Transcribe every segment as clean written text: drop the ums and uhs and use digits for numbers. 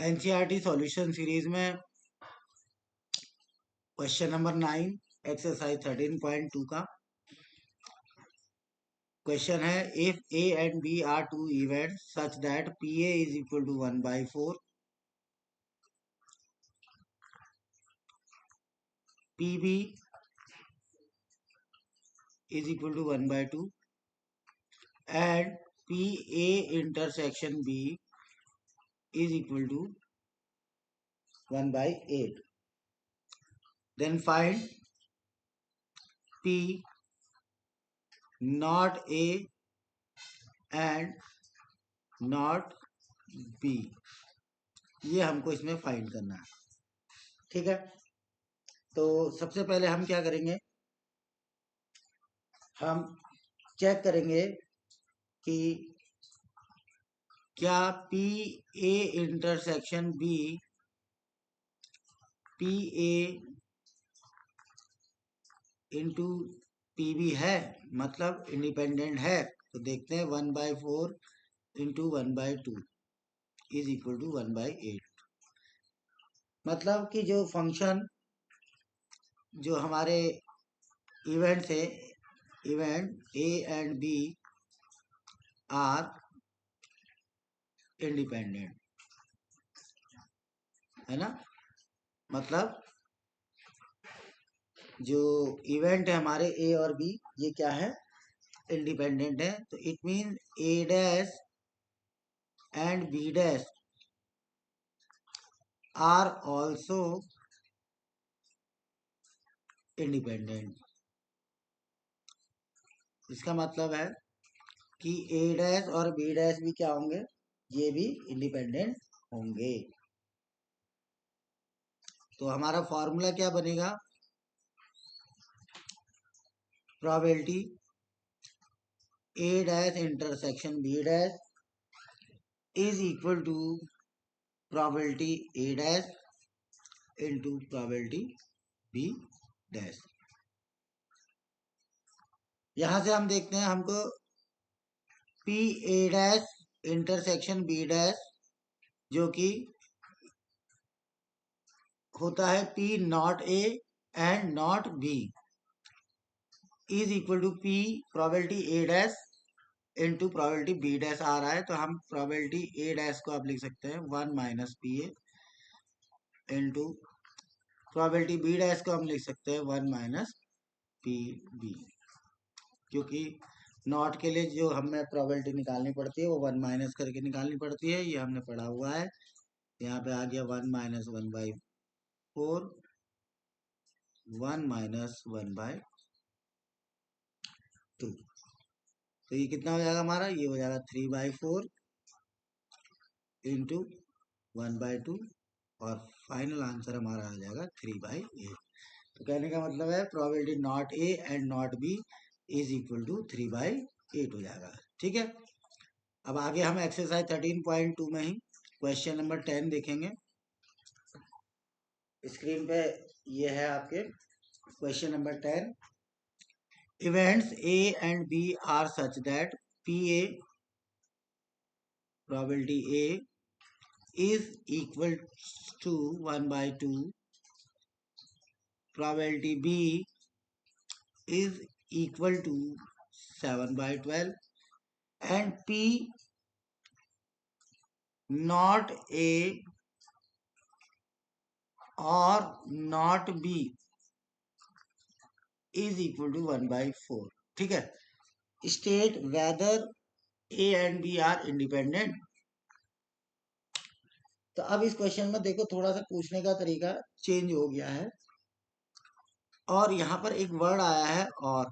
NCERT solution series में question number 9 exercise 13.2 का question है। If A and B are two event such that P A is equal to 1/4, P B is equal to 1/2 and P A intersection B is equal to 1/8. Then find P not A and not B. ये हमको इसमें find करना है। ठीक है, तो सबसे पहले हम क्या करेंगे, हम चेक करेंगे कि क्या P A intersection B P A into P B है, मतलब इंडिपेंडेंट है। तो देखते हैं 1/4 इंटू 1/2 इज इक्वल टू 1/8। मतलब कि जो फंक्शन जो हमारे इवेंट है, event A and B are independent, है ना। मतलब जो इवेंट है हमारे ए और बी, ये क्या है, इंडिपेंडेंट है। तो it mean A dash and B dash are also independent. इसका मतलब है कि ए डैश और बी डैश भी क्या होंगे, ये भी इंडिपेंडेंट होंगे। तो हमारा फॉर्मूला क्या बनेगा, probability A dash intersection B dash is equal to probability A dash into probability B dash. यहां से हम देखते हैं हमको P A dash intersection B dash जो कि होता है P not A and not B is equal to P probability A dash into probability B dash आ रहा है। तो हम प्रोबेबिलिटी ए डैश को आप लिख सकते हैं 1 minus P A into probability B dash को हम लिख सकते हैं 1 माइनस पी बी, क्योंकि नॉट के लिए जो हमें प्रोबेबिलिटी निकालनी पड़ती है वो 1 माइनस करके निकालनी पड़ती है, ये हमने पढ़ा हुआ है। यहाँ पे आ गया 1 माइनस 1/4, 1 माइनस 1/2। तो ये कितना हो जाएगा हमारा, ये हो जाएगा 3/4 इंटू 1/2 और फाइनल आंसर हमारा आ जाएगा 3/8। तो कहने का मतलब है probability not A and not B is equal to 3/8 हो जाएगा। ठीक है, अब आगे हम एक्सरसाइज 13.2 में ही क्वेश्चन नंबर 10 देखेंगे। स्क्रीन पे ये है आपके question number 10। Events A and B are such that P A probability A is equal to 1/2, probability B is equal to 7/12 and P not A or not B is equal to 1/4। ठीक है, state whether A and B are independent। तो अब इस question में देखो थोड़ा सा पूछने का तरीका चेंज हो गया है, और यहाँ पर एक वर्ड आया है और।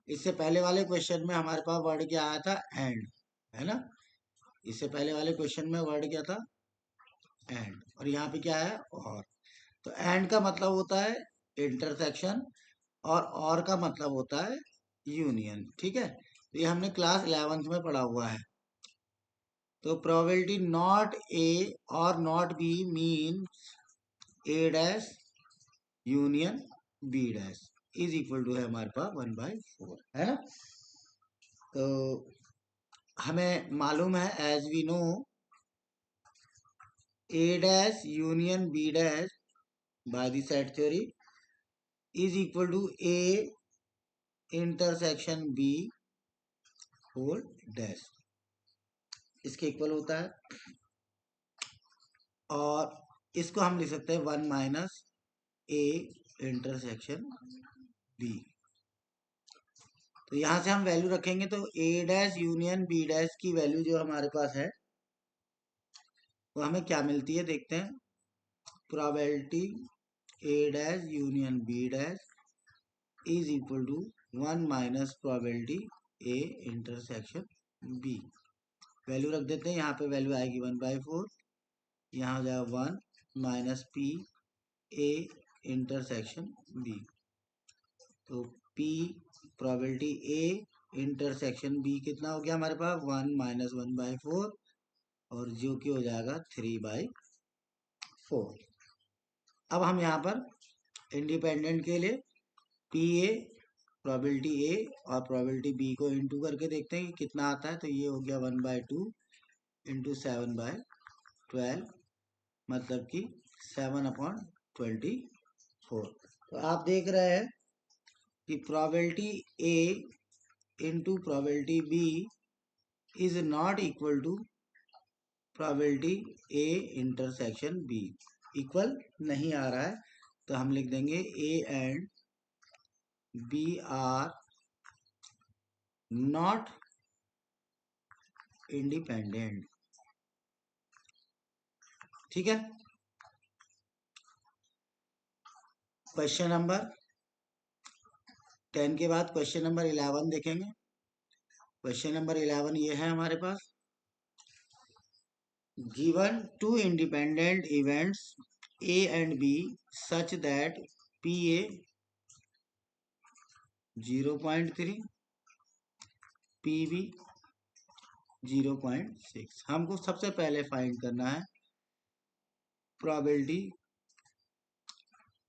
इससे पहले वाले क्वेश्चन में हमारे पास वर्ड क्या आया था, एंड, है ना। इससे पहले वाले क्वेश्चन में वर्ड क्या था, एंड, और यहाँ पे क्या है, और। तो एंड का मतलब होता है इंटरसेक्शन और का मतलब होता है यूनियन। ठीक है, तो ये हमने क्लास 11th में पढ़ा हुआ है। तो प्रोबेबिलिटी नॉट ए और not B mean A dash union B dash is equal to है हमारे पास 1/4, है ना। तो हमें मालूम है, as we know A dash union B dash by the set theory is equal to A intersection B whole dash, इसके equal होता है। और इसको हम लिख सकते हैं 1 माइनस A इंटरसेक्शन B। तो यहां से हम वैल्यू रखेंगे तो A dash union B dash की वैल्यू जो हमारे पास है वो हमें क्या मिलती है देखते हैं। Probability A dash union B dash is equal to 1 minus probability A intersection B। Value रख देते हैं, यहाँ पे वैल्यू आएगी 1/4, यहाँ हो जाएगा 1 minus P A intersection B। तो P probability A intersection B कितना हो गया हमारे पास 1 माइनस 1/4 और जो कि हो जाएगा 3/4। अब हम यहाँ पर इंडिपेंडेंट के लिए पी ए प्रोबेबिलिटी ए और प्रोबेबिलिटी बी को इंटू करके देखते हैं कि कितना आता है। तो ये हो गया 1/2 इंटू 7/12 मतलब कि 7/24। तो आप देख रहे हैं कि probability A into probability B is not equal to probability A intersection B, equal नहीं आ रहा है। तो हम लिख देंगे A and B are not independent. ठीक है। क्वेश्चन नंबर 10 के बाद क्वेश्चन नंबर 11 देखेंगे। क्वेश्चन नंबर 11 ये है हमारे पास, given 2 independent events A and B such that PA 0.3 PB 0.6। हमको सबसे पहले फाइंड करना है प्रोबेबिलिटी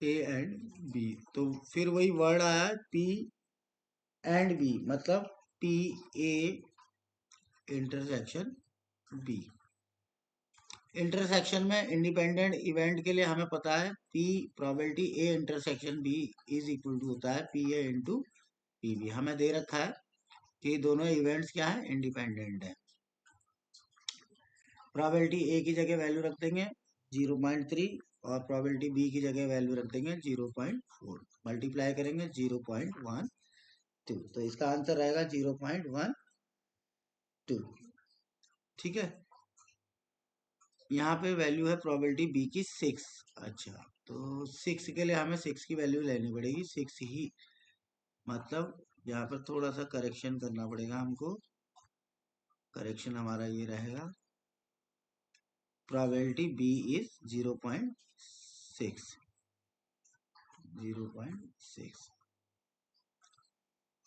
A एंड B। तो फिर वही वर्ड आया P एंड B मतलब PA इंटरसेक्शन B। इंटरसेक्शन में इंडिपेंडेंट इवेंट के लिए हमें पता है P probability A intersection B is equal to होता है PA इंटू PB। हमें दे रखा है कि दोनों इवेंट्स क्या है, इंडिपेंडेंट है। प्रोबेबिलिटी A की जगह वैल्यू रख देंगे 0.3 और प्रोबेबिलिटी B की जगह वैल्यू रख देंगे 0.4, मल्टीप्लाई करेंगे 0.12। तो इसका आंसर रहेगा 0.12। ठीक है। यहाँ पे वैल्यू है प्रोबेबिलिटी बी की 6। अच्छा, तो 6 के लिए हमें 6 की वैल्यू लेनी पड़ेगी 6 ही, मतलब यहाँ पर थोड़ा सा करेक्शन करना पड़ेगा हमको। करेक्शन हमारा ये रहेगा प्रोबेबिलिटी बी इज 0.6।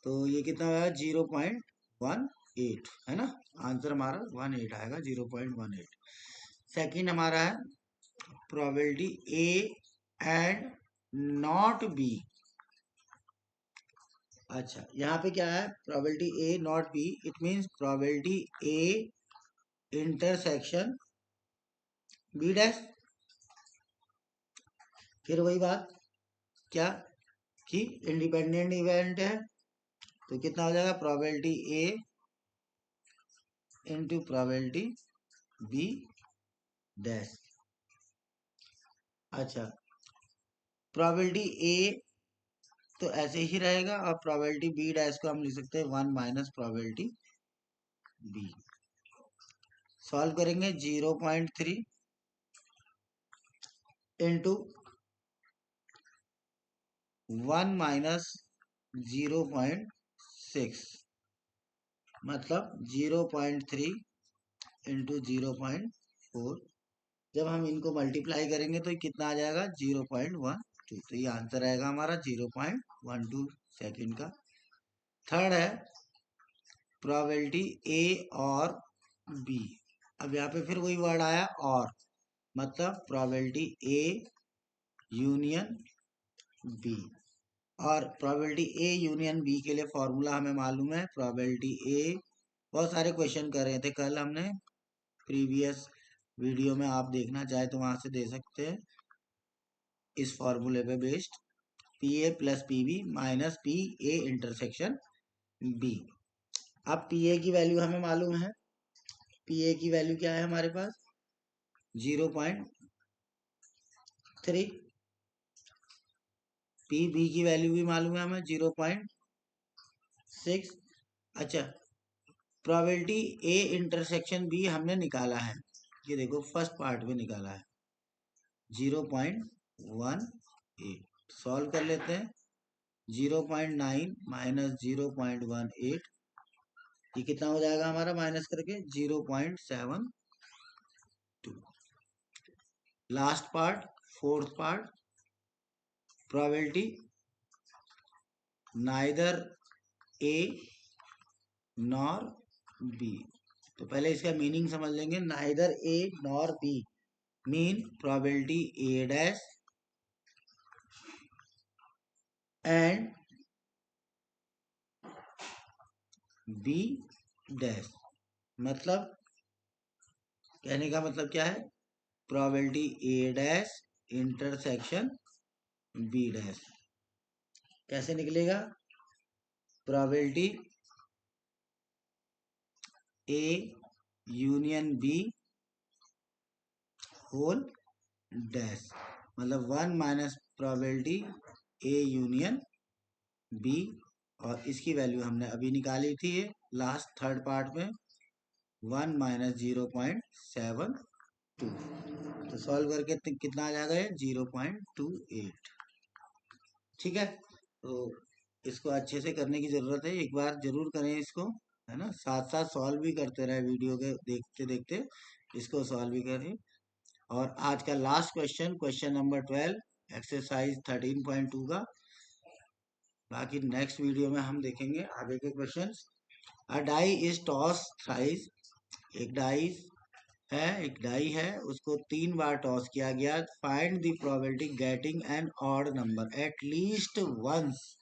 तो ये कितना आया 0.18 है ना, आंसर हमारा 18 आएगा 0.18। सेकंड हमारा है probability A and not B. अच्छा, यहाँ पे क्या है probability A not B, it means probability A intersection B dash. फिर वही बात क्या कि इंडिपेंडेंट इवेंट है तो कितना हो जाएगा probability A into probability B dash. अच्छा, प्रोबेबिलिटी ए तो ऐसे ही रहेगा और प्रोबेबिलिटी बी डैश को हम लिख सकते हैं 1 माइनस प्रोबेबिलिटी बी। सॉल्व करेंगे 0.3 इंटू 1 माइनस 0.6 मतलब 0.3 इंटू 0.4। जब हम इनको मल्टीप्लाई करेंगे तो कितना आ जाएगा 0.12। तो ये आंसर आएगा हमारा 0.12 सेकंड का। थर्ड है प्रोबेबिलिटी ए और बी। अब यहाँ पे फिर वही वर्ड आया और, मतलब प्रोबेबिलिटी ए यूनियन बी। और प्रोबेबिलिटी ए यूनियन बी के लिए फॉर्मूला हमें मालूम है, प्रोबेबिलिटी ए बहुत सारे क्वेश्चन कर रहे थे कल हमने प्रीवियस वीडियो में आप देखना चाहे तो वहां से दे सकते हैं, इस फॉर्मूले पे based P A plus P B minus P A intersection B. अब पी ए की वैल्यू हमें मालूम है, पी ए की वैल्यू क्या है हमारे पास 0.3, पी बी की वैल्यू भी मालूम है हमें 0.6। अच्छा, प्रोबेबिलिटी ए इंटरसेक्शन बी हमने निकाला है, ये देखो फर्स्ट पार्ट में निकाला है 0.18। सॉल्व कर लेते हैं, 0.9 माइनस 0.18, ये कितना हो जाएगा हमारा माइनस करके 0.72। Last part, fourth part, probability neither A nor B. तो पहले इसका मीनिंग समझ लेंगे, neither A nor B mean probability A dash and B dash. मतलब कहने का मतलब क्या है, probability A dash intersection B dash. कैसे निकलेगा, probability A union B whole dash, मतलब 1 minus probability A union B, और इसकी वैल्यू हमने अभी निकाली थी ये लास्ट थर्ड पार्ट में 1 माइनस 0.72। तो सॉल्व करके कितना आ जाएगा ये 0.28। ठीक है, तो इसको अच्छे से करने की जरूरत है, एक बार जरूर करें इसको, है ना, साथ साथ सॉल्व भी करते रहे, वीडियो के देखते देखते इसको सॉल्व भी करें। और आज का last question, question number 12 exercise 13.2 का, बाकी नेक्स्ट वीडियो में हम देखेंगे आगे के questions. A die is toss thrice, एक डाई है उसको 3 बार टॉस किया गया। Find the probability getting an odd number at least once,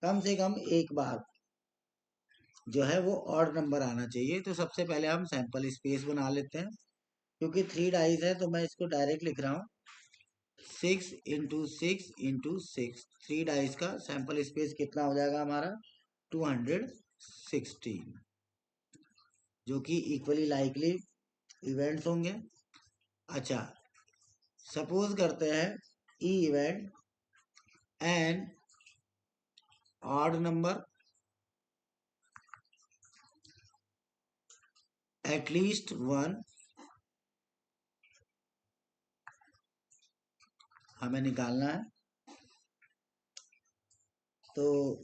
कम से कम एक बार जो है वो ऑड नंबर आना चाहिए। तो सबसे पहले हम सैंपल स्पेस बना लेते हैं, क्योंकि 3 डाइज है तो मैं इसको डायरेक्ट लिख रहा हूँ 6 इंटू 6 इंटू 6, 3 डाइज का सैंपल स्पेस कितना हो जाएगा हमारा 216, जो कि इक्वली लाइकली इवेंट्स होंगे। अच्छा, सपोज करते हैं E event an odd number at least one हमें निकालना है। तो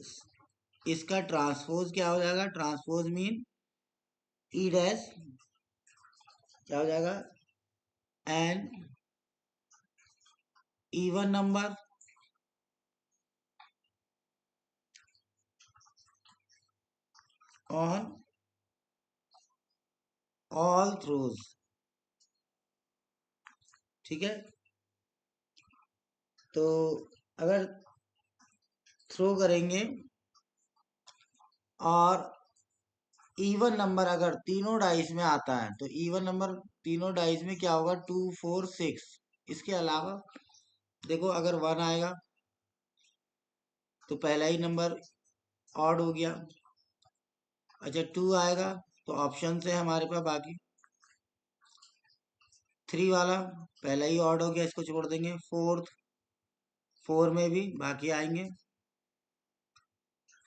इसका ट्रांसपोज क्या हो जाएगा, ट्रांसपोज मीन ई डैश क्या हो जाएगा an even number on all throws. ठीक है, तो अगर थ्रो करेंगे और इवन नंबर अगर तीनों डाइस में आता है, तो इवन नंबर तीनों डाइस में क्या होगा 2 4 6। इसके अलावा देखो अगर 1 आएगा तो पहला ही नंबर ऑड हो गया। अच्छा, 2 आएगा तो ऑप्शन से हमारे पास बाकी 3 वाला पहला ही ऑड हो गया, इसको छोड़ देंगे। 4 में भी बाकी आएंगे।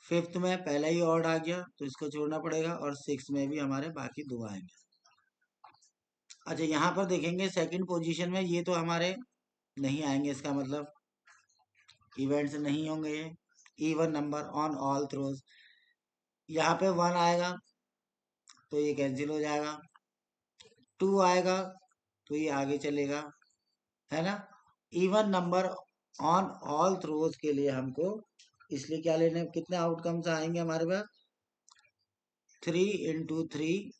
5th में पहला ही ऑड आ गया तो इसको छोड़ना पड़ेगा, और 6 में भी हमारे बाकी 2 आएंगे। अच्छा, यहाँ पर देखेंगे सेकंड पोजीशन में ये तो हमारे नहीं आएंगे, इसका मतलब इवेंट्स नहीं होंगे ये, even number on all throws. यहाँ पे 1 आएगा तो ये कैंसिल हो जाएगा, 2 आएगा तो ये आगे चलेगा, है ना। Even number on all throws के लिए हमको इसलिए क्या लेने, कितने आउटकम्स आएंगे हमारे पास 3 इंटू 3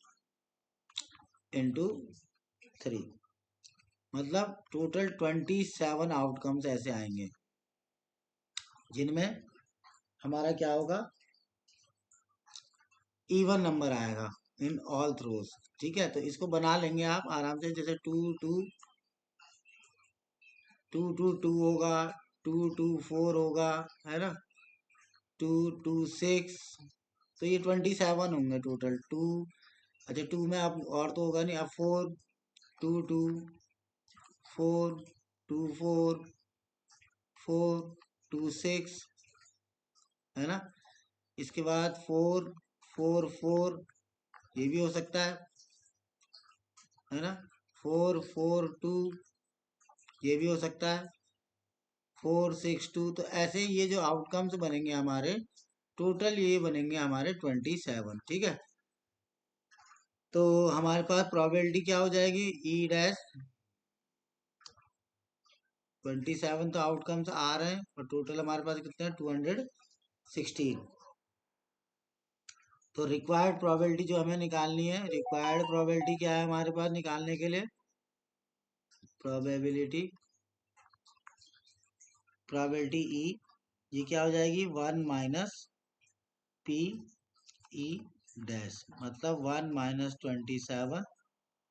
इंटू 3, मतलब टोटल 27 आउटकम्स ऐसे आएंगे, जिनमें हमारा क्या होगा इवन नंबर आएगा। In all throws. ठीक है, तो इसको बना लेंगे आप आराम से, जैसे two two two two two होगा, टू टू फोर होगा, है ना, टू टू सिक्स, तो ये 27 होंगे टोटल। टू, अच्छा टू में अब और तो होगा नहीं, अब four, two two four, two four, four two six, है ना, इसके बाद फोर फोर फोर, ये भी हो सकता है ना, फोर फोर टू, ये भी हो सकता है, फोर सिक्स टू। तो ऐसे ये जो आउटकम्स बनेंगे हमारे, टोटल ये बनेंगे हमारे 27। ठीक है, तो हमारे पास प्रोबेबिलिटी क्या हो जाएगी, ई डैश 27, तो आउटकम्स आ रहे हैं, और टोटल हमारे पास कितने हैं, 216। तो रिक्वायर्ड प्रोबेबिलिटी जो हमें निकालनी है, रिक्वायर्ड प्रोबेबिलिटी क्या है हमारे पास निकालने के लिए, प्रोबेबिलिटी प्रोबेबिलिटी ई, ये क्या हो जाएगी, 1 माइनस पी ई डैश, मतलब 1 माइनस 27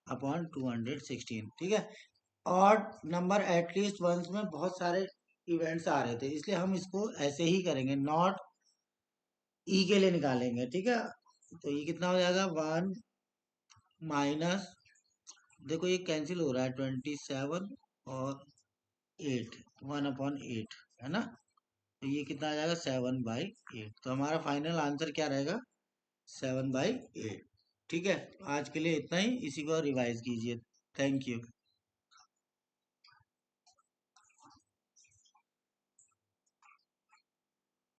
अपॉन 216। ठीक है, और नंबर एटलीस्ट वंस में बहुत सारे इवेंट्स आ रहे थे, इसलिए हम इसको ऐसे ही करेंगे, नॉट ई के लिए निकालेंगे। ठीक है, तो ये कितना हो जाएगा, 1 माइनस, देखो ये कैंसिल हो रहा है, 27 और 8, 1/8, है ना, तो ये कितना आ जाएगा, 7/8। तो हमारा फाइनल आंसर क्या रहेगा, 7/8। ठीक है, आज के लिए इतना ही, इसी को रिवाइज कीजिए। Thank you.